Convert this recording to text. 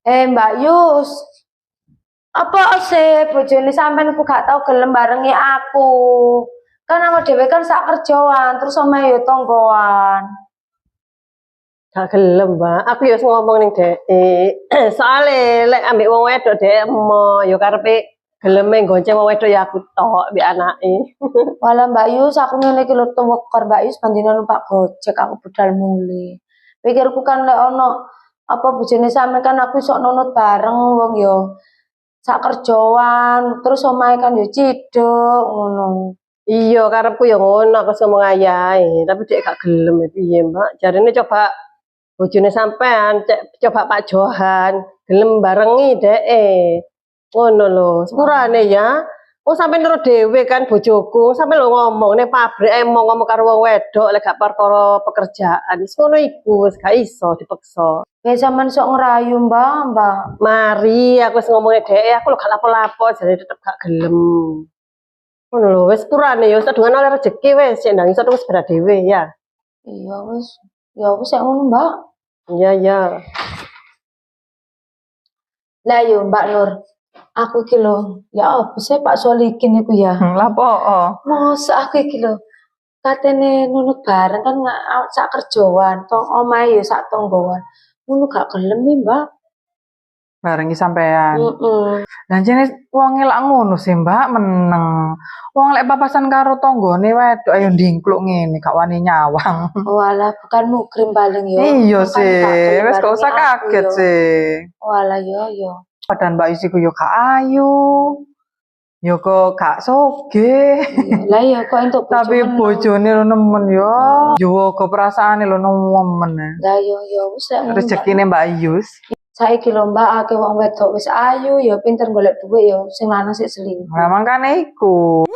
Mbak Yus, apa sih bojone sampean ku gak tau gelem barengi aku. Kan awak dhewe kan sak kerjaan, terus omahe yo tonggoan. Gak gelem, Mbak. Aku ya ngomong ning Dek. Soale lek ambek wong wedok Dek emo ya karepe geleme gonceng wong wedok ya aku tok mbek anake. Walah Mbak Yus, aku ngene iki lho tuwekor Mbak Yus bandina numpak Gojek aku budal muli. Pikirku kan lek ono apa bojone sampean kan aku iso nunut bareng wong yo sak kerjaan, terus omahe kan yo ciduk ngono. Iya, karepku ya ngono aku ngomong ayahe, tapi Dek gak gelem ya piye, Mbak. Jarine coba bojone sampean, coba Pak Johan gelem barengi Dek. Ngono lho, sepurane ya. Wong sampean karo dhewe kan bojoku, sampean lho ngomong ning pabrik ngomong karo wong wedok lek gak perkara pekerjaan. Wis ngono iku, wis gak iso dipaksa. Kayak sampean sok ngerayu Mbak. Mari aku wis ngomongnya Dek, aku lho gak lapo-lapo jadi tetep gak gelem. Ngono lho, wis sepurane ya wis dengan oleh rezeki wis sik ndang iso terus berat dhewe ya. Iya wis, ya wis nek ngono Mbak. Iya ya. Lah yo Mbak Nur, aku iki lho, ya apa sih Pak Solikin iku ya? Lah po. Mosok aku iki lho katene nunut bareng kan sak kerjaan, tong omahe yo sak tonggoan. Ngono gak gelem nih, Mbak. Barengi sampean. Heeh. Lah jane wong lak ngono sih, Mbak, meneng. Wong lek papasan karo tanggane wedok ayo ndingkluk ngene, gak wani nyawang. Walah, bukan mukrim paling yo. Iya sih, wis gak usah kaget sih. Walah yo. Badan Mbak Isi ku yo gak ayu. Yo kok gak soge. Lah ya kok entuk bojo. Tapi bojone lho nemen yo. Yo kok perasaane lho nemen. Lah yo wis lek ngono. Rezekine Mbak Ayus. Saiki lho Mbak akeh wong wedok wis ayu ya pinter golek dhuwit ya sing lanang sik selingkuh. Lah mangkane iku.